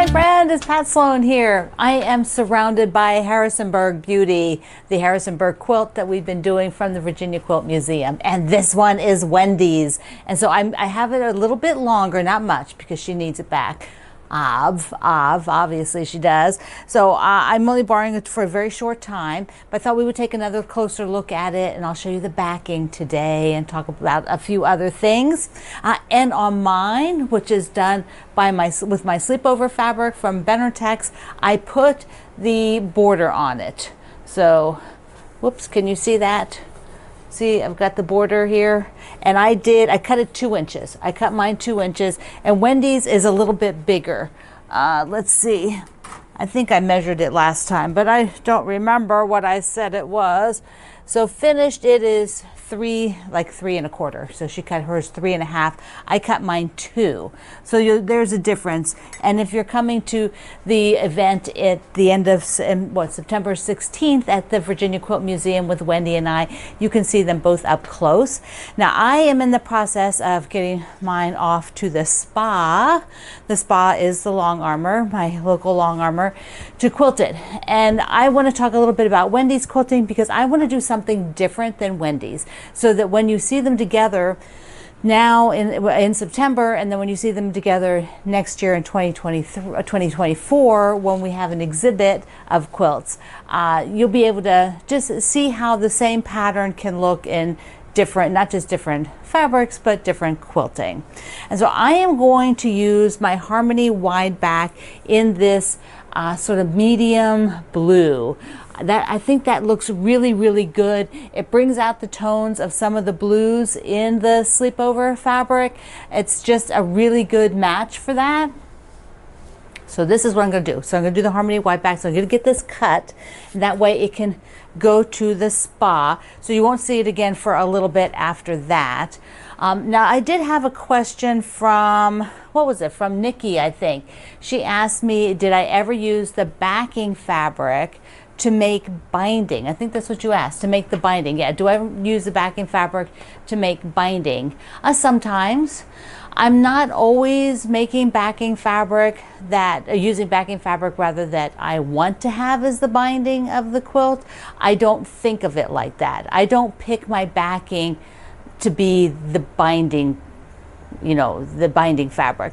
my friend, it's Pat Sloan here. I am surrounded by Harrisonburg beauty, the Harrisonburg quilt that we've been doing from the Virginia Quilt Museum. And this one is Wendy's. And so I have it a little bit longer, not much, because she needs it back. Obviously she does. So I'm only borrowing it for a very short time, but I thought we would take another closer look at it, and I'll show you the backing today and talk about a few other things. And on mine, which is done by with my sleepover fabric from Benartex, I put the border on it. So, whoops, can you see that? See, I've got the border here, and I cut it 2 inches. I cut mine 2 inches, and Wendy's is a little bit bigger. Let's see. I think I measured it last time, but I don't remember what I said it was. So finished, it is 3 1/4. So she cut hers 3 1/2. I cut mine 2. So there's a difference. And if you're coming to the event at the end of September 16th at the Virginia Quilt Museum with Wendy and I, you can see them both up close. Now I am in the process of getting mine off to the spa. The spa is the Long Armor, my local Long Armor, to quilt it. And I want to talk a little bit about Wendy's quilting because I want to do something different than Wendy's, so that when you see them together now in September, and then when you see them together next year in 2024, when we have an exhibit of quilts, you'll be able to just see how the same pattern can look in different, not just different fabrics, but different quilting. And so I am going to use my Harmony wide back in this sort of medium blue. I think that looks really, really good. It brings out the tones of some of the blues in the sleepover fabric. It's just a really good match for that. So this is what I'm going to do. So I'm going to do the Harmony wide back. So I'm going to get this cut, and that way it can go to the spa. So you won't see it again for a little bit after that. Now I did have a question from, what was it? From Nikki, I think. She asked me, did I ever use the backing fabric to make binding? I think that's what you asked, to make the binding. Yeah, do I use the backing fabric to make binding? Sometimes. I'm not always making backing fabric using backing fabric rather that I want to have as the binding of the quilt. I don't think of it like that. I don't pick my backing to be the binding, the binding fabric.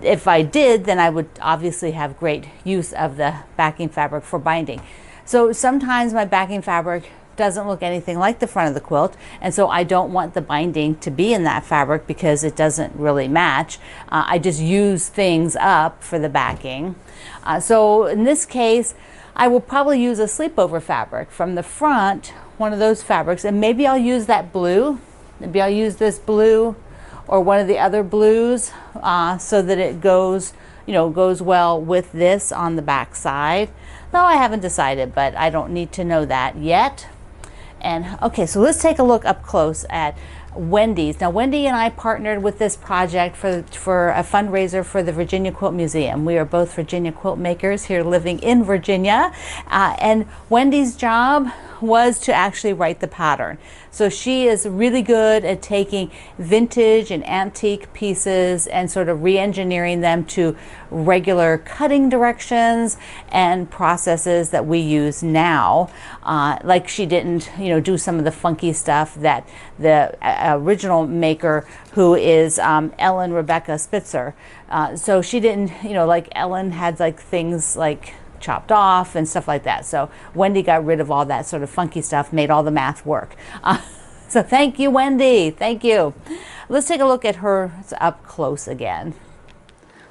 If I did, then I would obviously have great use of the backing fabric for binding. So sometimes my backing fabric doesn't look anything like the front of the quilt, and so I don't want the binding to be in that fabric because it doesn't really match. I just use things up for the backing. So in this case, I will probably use a sleepover fabric from the front, one of those fabrics, and maybe I'll use that blue. Maybe I'll use this blue or one of the other blues so that it goes well with this on the back side. No, I haven't decided, but I don't need to know that yet. And okay, so let's take a look up close at Wendy's. Now, Wendy and I partnered with this project for a fundraiser for the Virginia Quilt Museum. We are both Virginia quilt makers here living in Virginia, and Wendy's job was to actually write the pattern. So she is really good at taking vintage and antique pieces and sort of re-engineering them to regular cutting directions and processes that we use now. Like she didn't, do some of the funky stuff that the original maker, who is Ellen Rebecca Spitzer. So she didn't, like Ellen had like things like chopped off and stuff like that. So Wendy got rid of all that sort of funky stuff, made all the math work. So thank you, Wendy. Thank you. Let's take a look at her up close again.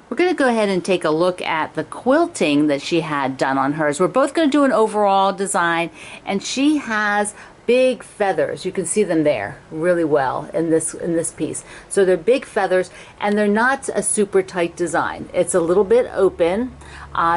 We're going to go ahead and take a look at the quilting that she had done on hers. We're both going to do an overall design, and she has big feathers. You can see them there really well in this piece. So they're big feathers, and they're not a super tight design. It's a little bit open,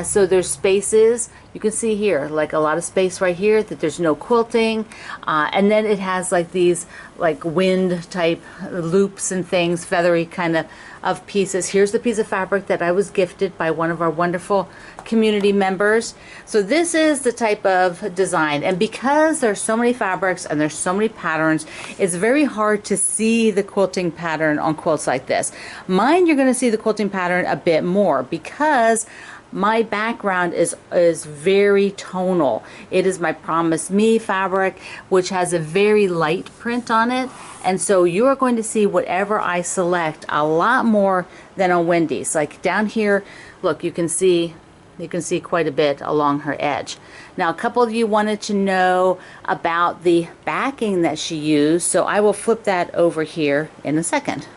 so there's spaces, you can see here, like a lot of space right here, that there's no quilting. And then it has like these like wind type loops and things, feathery kind of pieces. Here's the piece of fabric that I was gifted by one of our wonderful community members. So this is the type of design, and because there's so many fabrics and there's so many patterns, it's very hard to see the quilting pattern on quilts like this. Mine, you're going to see the quilting pattern a bit more because my background is very tonal. It is my Promise Me fabric, which has a very light print on it, and so you are going to see whatever I select a lot more than on Wendy's. Like down here, look, you can see quite a bit along her edge. Now, a couple of you wanted to know about the backing that she used, so I will flip that over here in a second.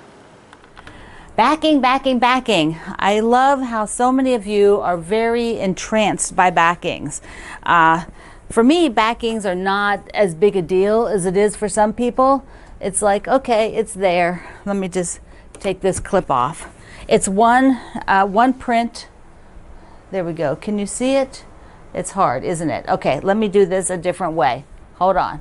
Backing, backing, backing. I love how so many of you are very entranced by backings. For me, backings are not as big a deal as it is for some people. It's like, okay, it's there. Let me just take this clip off. It's one print. There we go. Can you see it? It's hard, isn't it? Okay, let me do this a different way. Hold on.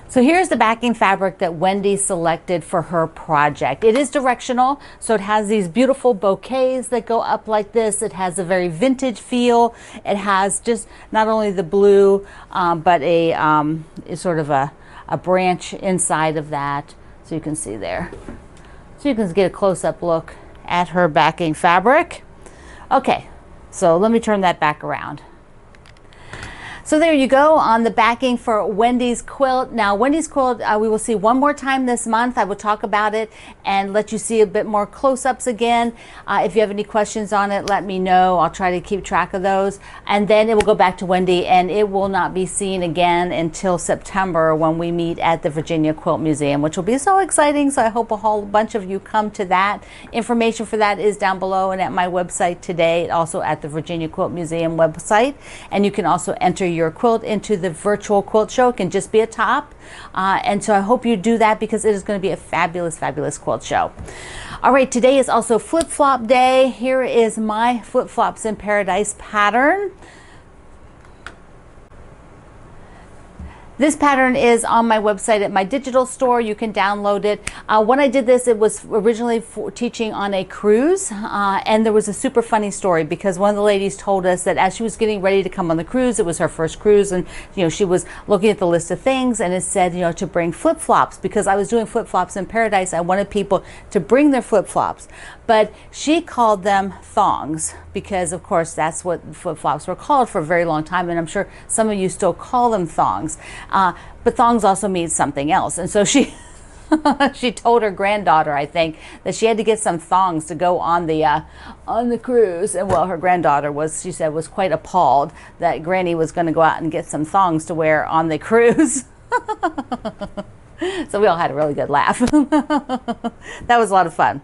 So here's the backing fabric that Wendy selected for her project. It is directional, so it has these beautiful bouquets that go up like this. It has a very vintage feel. It has just not only the blue, but a sort of a branch inside of that. So you can see there. So you can get a close-up look at her backing fabric. Okay, so let me turn that back around. So there you go on the backing for Wendy's quilt. Now, Wendy's quilt, we will see one more time this month. I will talk about it and let you see a bit more close-ups again. If you have any questions on it, let me know. I'll try to keep track of those. And then it will go back to Wendy, and it will not be seen again until September when we meet at the Virginia Quilt Museum, which will be so exciting. So I hope a whole bunch of you come to that. Information for that is down below and at my website today, also at the Virginia Quilt Museum website. And you can also enter your quilt into the virtual quilt show. It can just be a top, and so I hope you do that because it is going to be a fabulous, fabulous quilt show. All right, today is also flip-flop day. Here is my Flip-Flops in Paradise pattern. This pattern is on my website at my digital store. You can download it. When I did this, it was originally for teaching on a cruise, and there was a super funny story because one of the ladies told us that as she was getting ready to come on the cruise, it was her first cruise, and she was looking at the list of things, and it said to bring flip-flops because I was doing flip-flops in Paradise. I wanted people to bring their flip-flops, but she called them thongs because, of course, that's what flip-flops were called for a very long time, and I'm sure some of you still call them thongs. But thongs also means something else. And so she she told her granddaughter, I think, that she had to get some thongs to go on the cruise. And well, her granddaughter she said, was quite appalled that Granny was going to go out and get some thongs to wear on the cruise. So we all had a really good laugh. That was a lot of fun.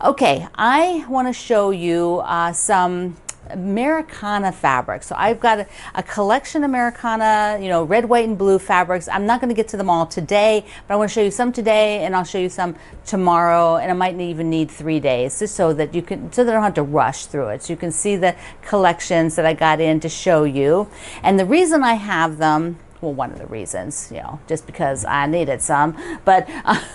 Okay, I want to show you some Americana fabric. So I've got a collection of Americana, red, white, and blue fabrics. I'm not going to get to them all today, but I want to show you some today, and I'll show you some tomorrow, and I might even need 3 days just so that I don't have to rush through it. So you can see the collections that I got in to show you. And the reason I have them, well, one of the reasons, just because I needed some, but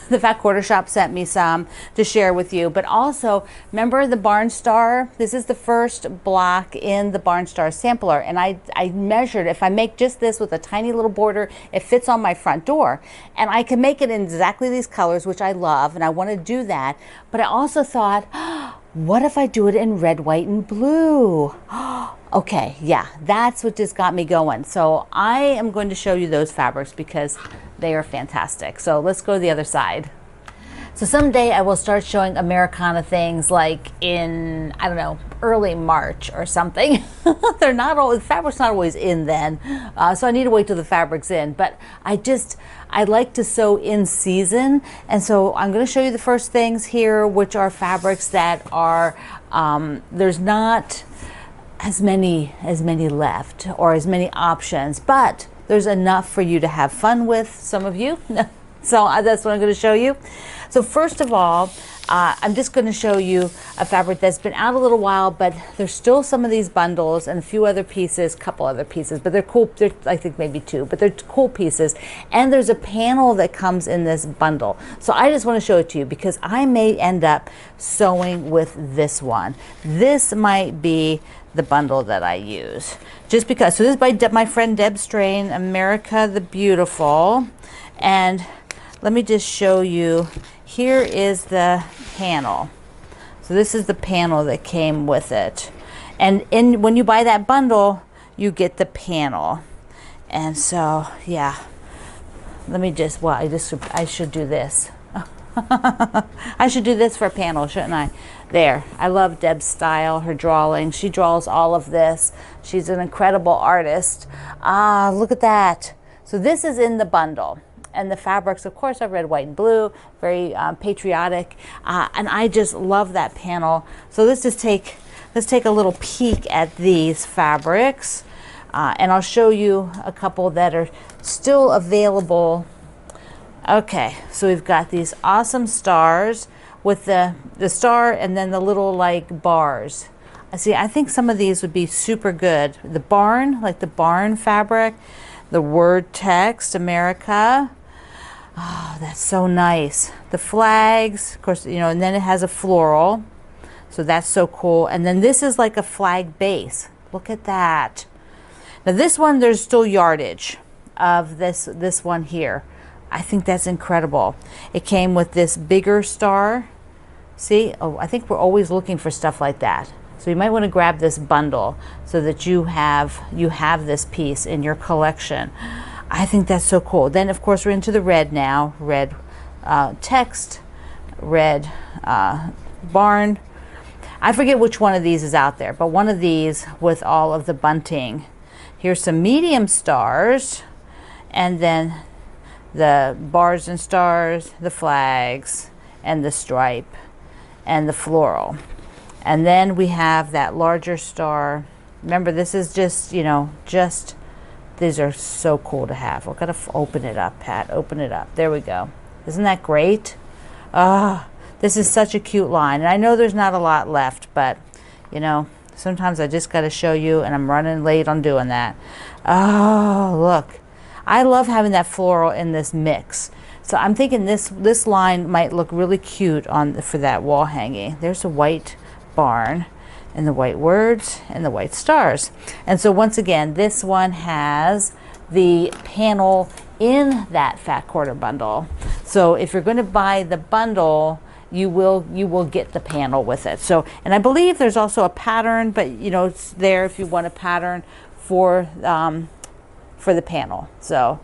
the Fat Quarter Shop sent me some to share with you. But also, remember the Barn Star? This is the first block in the Barn Star sampler, and I measured, if I make just this with a tiny little border, it fits on my front door. And I can make it in exactly these colors, which I love, and I want to do that. But I also thought, what if I do it in red, white, and blue? Okay, yeah, that's what just got me going. So I am going to show you those fabrics because they are fantastic. So let's go to the other side. So someday I will start showing Americana things like in, I don't know, early March or something. They're not always, the fabric's not always in then. So I need to wait till the fabric's in. But I like to sew in season. And so I'm going to show you the first things here, which are fabrics that are, there's not as many left or as many options, but there's enough for you to have fun with. Some of you So that's what I'm going to show you. So first of all, I'm just going to show you a fabric that's been out a little while, but there's still some of these bundles and a few other pieces, couple other pieces, but they're cool. They're, I think maybe two, but they're cool pieces. And there's a panel that comes in this bundle. So I just want to show it to you because I may end up sewing with this one. This might be the bundle that I use. Just because, so this is by my friend Deb Strain, America the Beautiful. And let me just show you, here is the panel. So this is the panel that came with it. And when you buy that bundle, you get the panel. And so, yeah, let me just, well, I should do this. I should do this for a panel, shouldn't I? There. I love Deb's style, her drawing. She draws all of this. She's an incredible artist. Ah, look at that. So this is in the bundle. And the fabrics, of course, are red, white, and blue, very patriotic. And I just love that panel. So let's take a little peek at these fabrics. And I'll show you a couple that are still available. Okay, so we've got these awesome stars with the star and then the little like bars. See, I think some of these would be super good. The barn, like the barn fabric, the word text, America. Oh, that's so nice. The flags, of course, you know, and then it has a floral. So that's so cool. And then this is like a flag base. Look at that. Now this one, there's still yardage of this one here. I think that's incredible. It came with this bigger star. See, oh, I think we're always looking for stuff like that. So you might want to grab this bundle so that you have this piece in your collection. I think that's so cool. Then of course we're into the red now. Red text, red barn. I forget which one of these is out there, but one of these with all of the bunting. Here's some medium stars, and then the bars and stars, the flags, and the stripe, and the floral. And then we have that larger star. Remember, this is just, you know, these are so cool to have. We're gonna open it up, Pat, open it up. There we go. Isn't that great? This is such a cute line. And I know there's not a lot left, but, you know, sometimes I just gotta show you, and I'm running late on doing that. Oh, look. I love having that floral in this mix. So I'm thinking this line might look really cute for that wall hanging. There's a white barn and the white words and the white stars. And so once again, this one has the panel in that fat quarter bundle. So if you're going to buy the bundle, you will get the panel with it. So, and I believe there's also a pattern, but you know, it's there if you want a pattern for the panel. So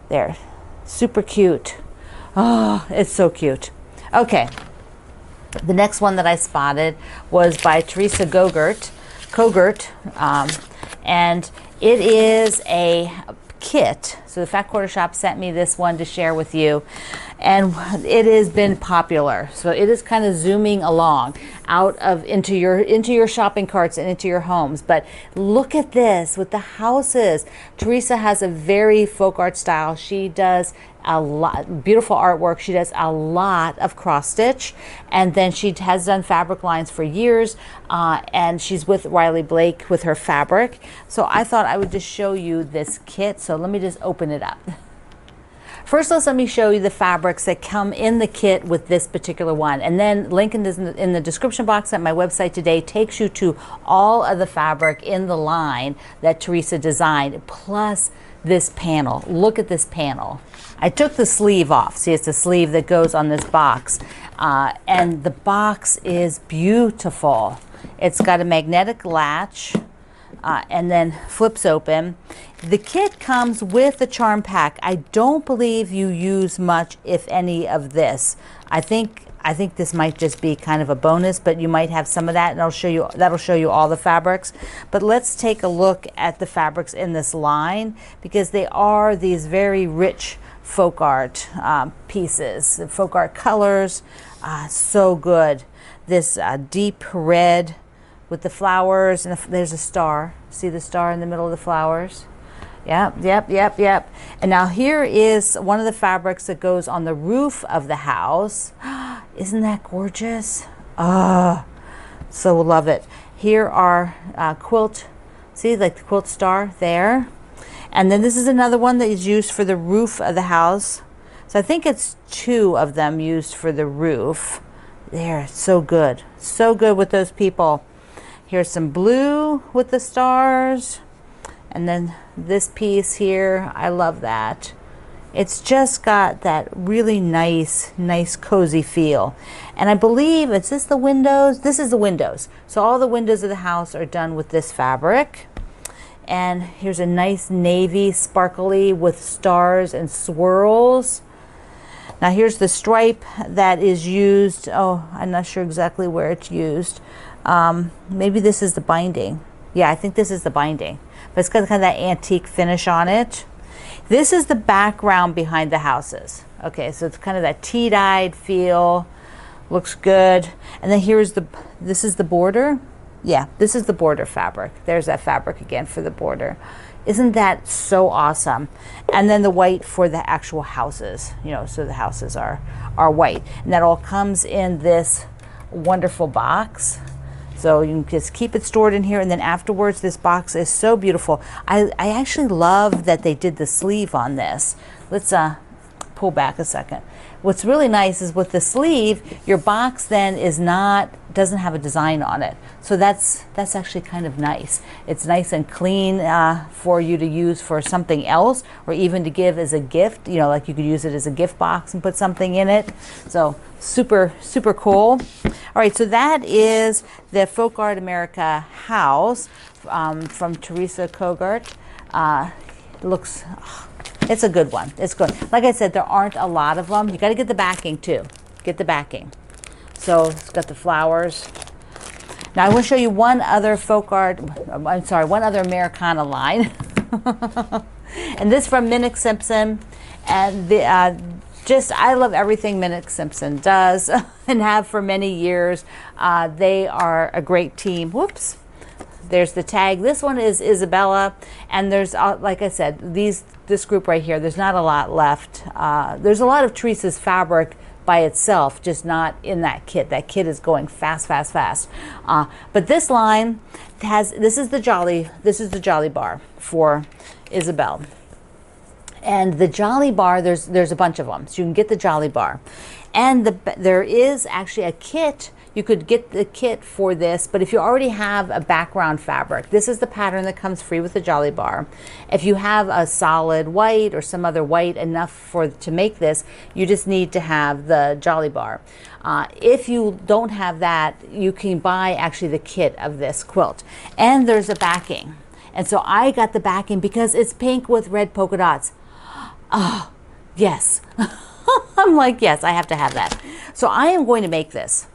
there, super cute. Oh, it's so cute. Okay. The next one that I spotted was by Teresa Kogert, and it is a kit. So the Fat Quarter Shop sent me this one to share with you, and it has been popular. So it is kind of zooming along into your shopping carts and into your homes. But look at this with the houses. Teresa has a very folk art style. She does a lot beautiful artwork. She does a lot of cross stitch, and then she has done fabric lines for years, and she's with Riley Blake with her fabric. So I thought I would just show you this kit. So let me just open it up. First, let me show you the fabrics that come in the kit with this particular one, and then link in the description box at my website today takes you to all of the fabric in the line that Teresa designed, plus this panel. Look at this panel. I took the sleeve off. See, it's the sleeve that goes on this box, and the box is beautiful. It's got a magnetic latch, and then flips open. The kit comes with the charm pack. I don't believe you use much, if any, of this. I think this might just be kind of a bonus, but you might have some of that, and that'll show you all the fabrics. But let's take a look at the fabrics in this line, because they are these very rich folk art pieces, folk art colors. So good. This deep red with the flowers, and there's a star. See the star in the middle of the flowers? Yep, yep, yep, yep. And now here is one of the fabrics that goes on the roof of the house. Isn't that gorgeous? Oh, so love it. Here are quilt, see, like the quilt star there. And then this is another one that is used for the roof of the house. So I think it's 2 of them used for the roof. There, so good. So good with those people. Here's some blue with the stars. And then this piece here, I love that. It's just got that really nice cozy feel. And I believe, is this the windows? This is the windows. So all the windows of the house are done with this fabric. And here's a nice navy sparkly with stars and swirls. Now here's the stripe that is used. Oh, I'm not sure exactly where it's used. Maybe this is the binding. Yeah, I think this is the binding. But it's got kind of that antique finish on it. This is the background behind the houses. Okay, so it's kind of that tea-dyed feel. Looks good. And then this is the border. Yeah, this is the border fabric. There's that fabric again for the border. Isn't that so awesome? And then the white for the actual houses, you know, so the houses are white. And that all comes in this wonderful box. So you can just keep it stored in here, and then afterwards this box is so beautiful. I actually love that they did the sleeve on this. Let's pull back a second. What's really nice is with the sleeve, your box then doesn't have a design on it. So that's actually kind of nice. It's nice and clean for you to use for something else, or even to give as a gift. You know, like you could use it as a gift box and put something in it. So super, super cool. All right, so that is the Folk Art America house from Teresa Kogart. Looks... It's a good one. It's good. Like I said, there aren't a lot of them. You got to get the backing too. Get the backing. So it's got the flowers. Now I want to show you one other one other Americana line. And this from Minnick Simpson. And I love everything Minnick Simpson does and have for many years. They are a great team. Whoops. There's the tag. This one is Isabella, and there's, like I said, this group right here, there's not a lot left. There's a lot of Teresa's fabric by itself, just not in that kit. That kit is going fast, fast, fast. But this line this is the Jolly Bar for Isabel. And the Jolly Bar, there's a bunch of them, so you can get the Jolly Bar. And there is actually a kit. You could get the kit for this, but if you already have a background fabric, this is the pattern that comes free with the Jolly Bar. If you have a solid white or some other white enough to make this, you just need to have the Jolly Bar. If you don't have that, you can buy actually the kit of this quilt. And there's a backing. And so I got the backing because it's pink with red polka dots. Oh, yes. I'm like, yes, I have to have that. So I am going to make this.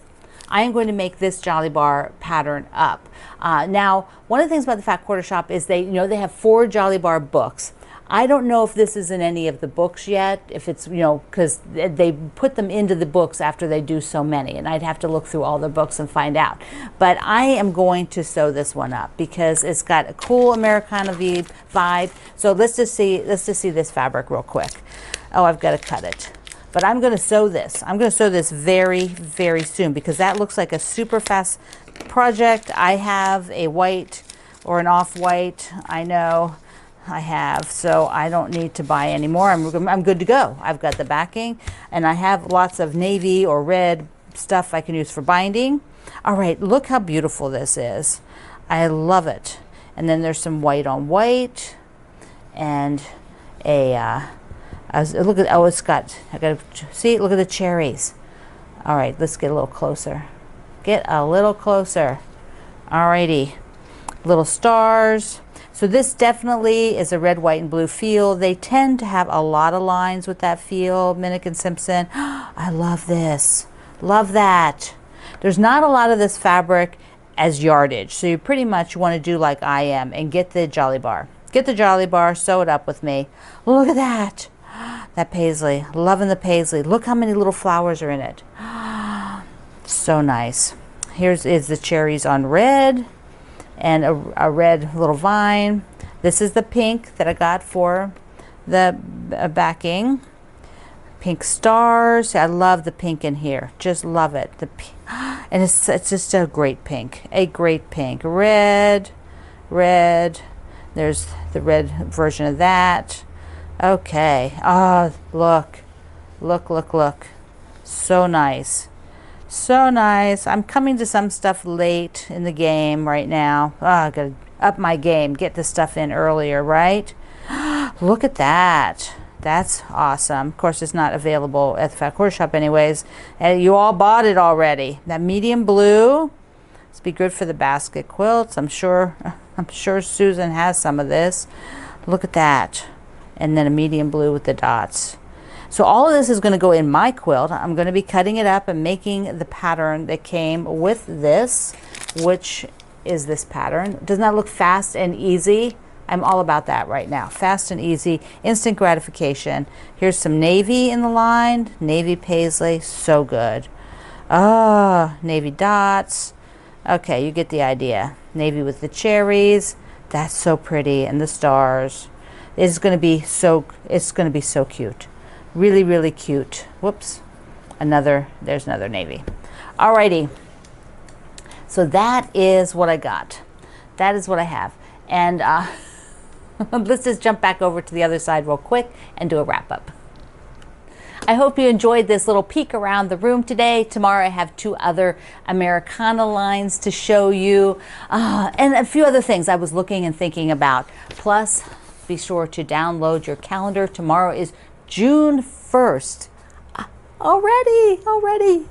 I am going to make this Jolly Bar pattern up. Now, one of the things about the Fat Quarter Shop is they have 4 Jolly Bar books. I don't know if this is in any of the books yet, if it's, because they put them into the books after they do so many, and I'd have to look through all the books and find out. But I am going to sew this one up because it's got a cool Americana vibe. So let's just see this fabric real quick. Oh, I've got to cut it. But I'm going to sew this. I'm going to sew this very, very soon because that looks like a super fast project. I have a white or an off-white. I know I have, so I don't need to buy any more. I'm good to go. I've got the backing, and I have lots of navy or red stuff I can use for binding. All right, look how beautiful this is. I love it. And then there's some white on white and look at, it's got, I got to see, look at the cherries. All right, let's get a little closer. Get a little closer. All righty, little stars. So this definitely is a red, white, and blue feel. They tend to have a lot of lines with that feel, Minnick and Simpson. I love this. Love that. There's not a lot of this fabric as yardage, so you pretty much want to do like I am and get the Jolly Bar. Get the Jolly Bar, sew it up with me. Look at that. That paisley, loving the paisley. Look how many little flowers are in it. So nice. Here's the cherries on red and a red little vine. This is the pink that I got for the backing. Pink stars. I love the pink in here. Just love it. And it's just a great pink. A great pink. Red. Red. There's the red version of that. Okay. Oh, look. Look, look, look. So nice. So nice. I'm coming to some stuff late in the game right now. Oh, I gotta up my game. Get the stuff in earlier, right? Look at that. That's awesome. Of course, it's not available at the Fat Quarter Shop anyways. And you all bought it already. That medium blue. It's be good for the basket quilts. I'm sure Susan has some of this. Look at that. And then a medium blue with the dots. So all of this is going to go in my quilt. I'm going to be cutting it up and making the pattern that came with this, which is this pattern. Doesn't that look fast and easy? I'm all about that right now. Fast and easy, instant gratification. Here's some navy in the line. Navy paisley, so good. Ah, navy dots. Okay, you get the idea. Navy with the cherries. That's so pretty, and the stars. It's going to be so cute. Really, really cute. Whoops. There's another navy. Alrighty. So that is what I got. That is what I have. And let's just jump back over to the other side real quick and do a wrap up. I hope you enjoyed this little peek around the room today. Tomorrow I have 2 other Americana lines to show you, and a few other things I was looking and thinking about. Plus, be sure to download your calendar. Tomorrow is June 1st. Already.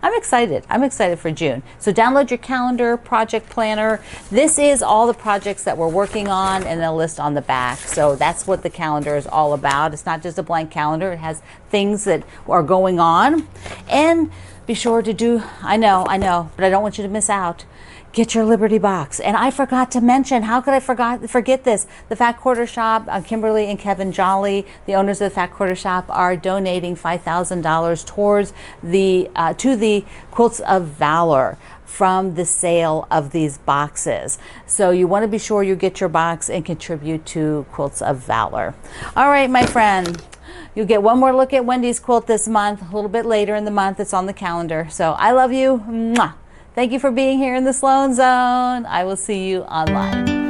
I'm excited. I'm excited for June. So download your calendar, project planner. This is all the projects that we're working on and a list on the back. So that's what the calendar is all about. It's not just a blank calendar. It has things that are going on. And be sure to do, I know, but I don't want you to miss out. Get your Liberty box. And I forgot to mention, how could I forget this? The Fat Quarter Shop, Kimberly and Kevin Jolly, the owners of the Fat Quarter Shop, are donating $5,000 towards to the Quilts of Valor from the sale of these boxes. So you want to be sure you get your box and contribute to Quilts of Valor. All right, my friend. You'll get one more look at Wendy's quilt this month, a little bit later in the month. It's on the calendar. So I love you. Mwah. Thank you for being here in the Sloan Zone. I will see you online.